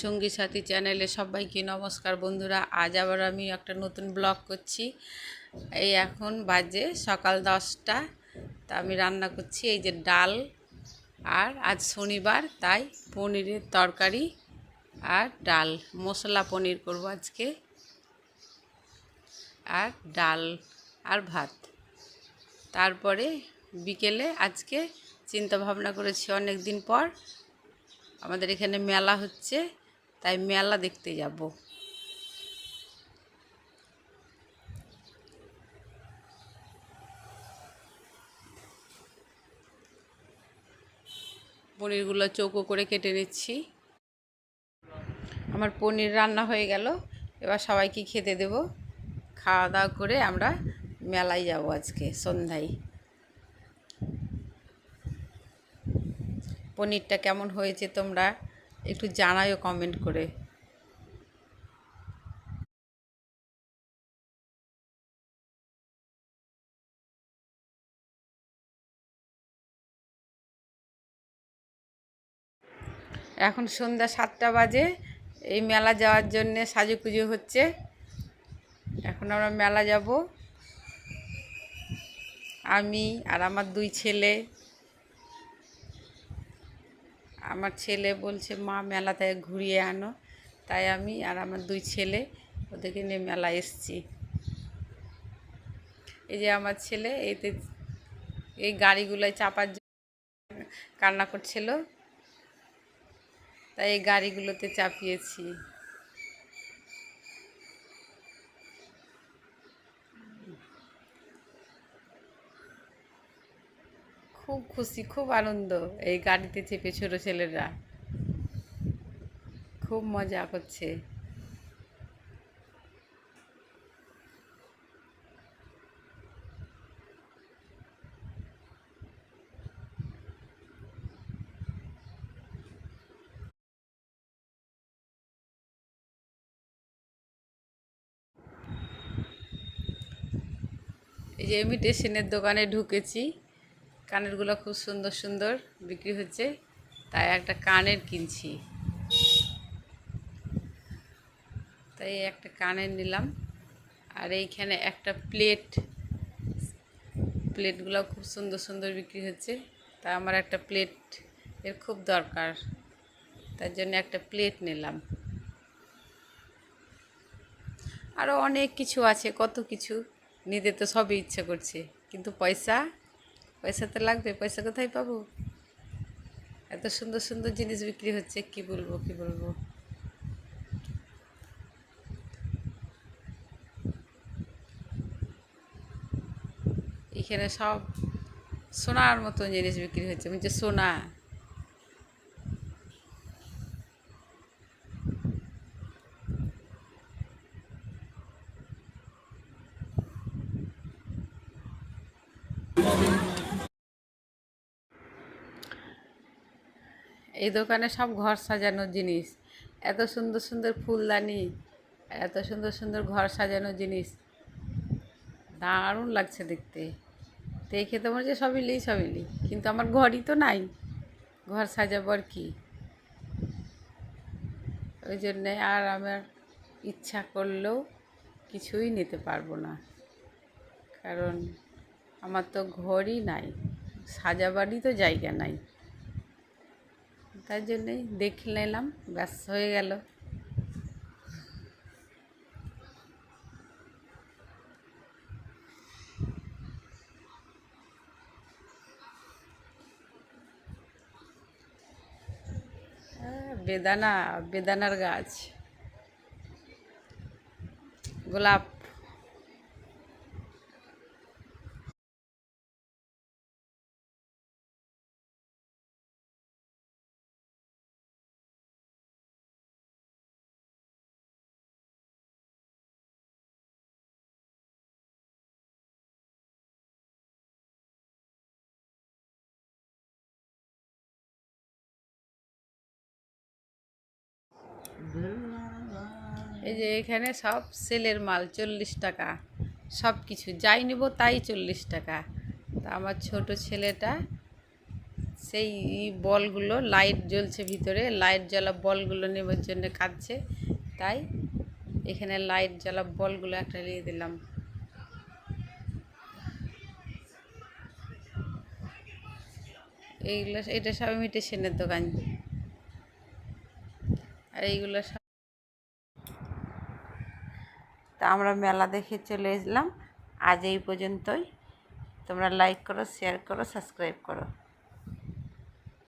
সঙ্গী সাথী চ্যানেলে সবাইকে নমস্কার বন্ধুরা। আজ আবার আমি একটা নতুন ব্লগ করছি। এই এখন বাজে সকাল 10টা। তা আমি রান্না করছি এই যে ডাল, আর আজ শনিবার তাই পনিরের তরকারি আর ডাল, মশলা পনির করব আজকে, আর ডাল আর ভাত। তারপরে বিকেলে আজকে চিন্তা ভাবনা করেছি অনেক দিন পর আমাদের এখানে মেলা হচ্ছে, তাই মেলা দেখতে যাব। পনিরগুলো চৌকো করে কেটে নিচ্ছি। আমার পনির রান্না হয়ে গেল, এবার সবাইকে খেতে দেব। খাওয়া দাওয়া করে আমরা মেলায় যাব আজকে সন্ধ্যায়। পনিরটা কেমন হয়েছে তোমরা একটু জানাও কমেন্ট করে। এখন সন্ধ্যা 7টা বাজে। এই মেলা যাওয়ার জন্যে সাজুগুজু হচ্ছে। এখন আমরা মেলা যাব, আমি আর আমার 2 ছেলে। আমার ছেলে বলছে মা মেলা থেকে ঘুরিয়ে আনো, তাই আমি আর আমার 2 ছেলে ওদেরকে নিয়ে মেলা এসছি। এই যে আমার ছেলে এতে এই গাড়িগুলোয় চাপার জন্য কান্না করছিল, তাই এই গাড়িগুলোতে চাপিয়েছি। খুব খুশি, খুব আনন্দ। এই গাড়িতে চেপে ছোটো ছেলেরা খুব মজা করছে। এই যে ইমিটেশনের দোকানে ঢুকেছি, কানেরগুলো খুব সুন্দর সুন্দর বিক্রি হচ্ছে, তাই একটা কানের কিনছি। তাই একটা কানের নিলাম। আর এইখানে একটা প্লেটগুলো খুব সুন্দর সুন্দর বিক্রি হচ্ছে, তাই আমার একটা প্লেট এর খুব দরকার, তার জন্য একটা প্লেট নিলাম। আরও অনেক কিছু আছে, কত কিছু নিতে তো সবই ইচ্ছে করছে, কিন্তু পয়সা তো লাগবে। পয়সা কোথায় পাবো? এত সুন্দর সুন্দর জিনিস বিক্রি হচ্ছে, কি বলবো। এখানে সব সোনার মতন জিনিস বিক্রি হচ্ছে, বলছে সোনা। এই দোকানে সব ঘর সাজানোর জিনিস, এত সুন্দর সুন্দর ফুলদানি, এত সুন্দর সুন্দর ঘর সাজানোর জিনিস, দারুণ লাগছে দেখতে। দেখে তো মনে হচ্ছে সবই লি, কিন্তু আমার ঘরই তো নাই, ঘর সাজাবো আর কি। ওই জন্যে আর আমার ইচ্ছা করলেও কিছুই নিতে পারবো না, কারণ আমার তো ঘরই নাই, সাজাবারই তো জায়গা নাই। তার জন্যেই দেখে নিলাম, ব্যাস হয়ে গেল। বেদানার গাছ, গোলাপ। এই যে এখানে সব সেলের মাল, 40 টাকা সব কিছু, যাই নেব তাই 40 টাকা। তা আমার ছোট ছেলেটা সেই বলগুলো লাইট জ্বলছে ভিতরে, লাইট জ্বালা বলগুলো নেবার জন্য কাঁদছে, তাই এখানে লাইট জ্বালা বলগুলো একটা নিয়ে দিলাম। এইগুলো, এটা সব ইমিটেশনের দোকান, আর এইগুলো সব। তা আমরা মেলা দেখে চলে এলাম। আজ এই পর্যন্তই। তোমরা লাইক করো, শেয়ার করো, সাবস্ক্রাইব করো।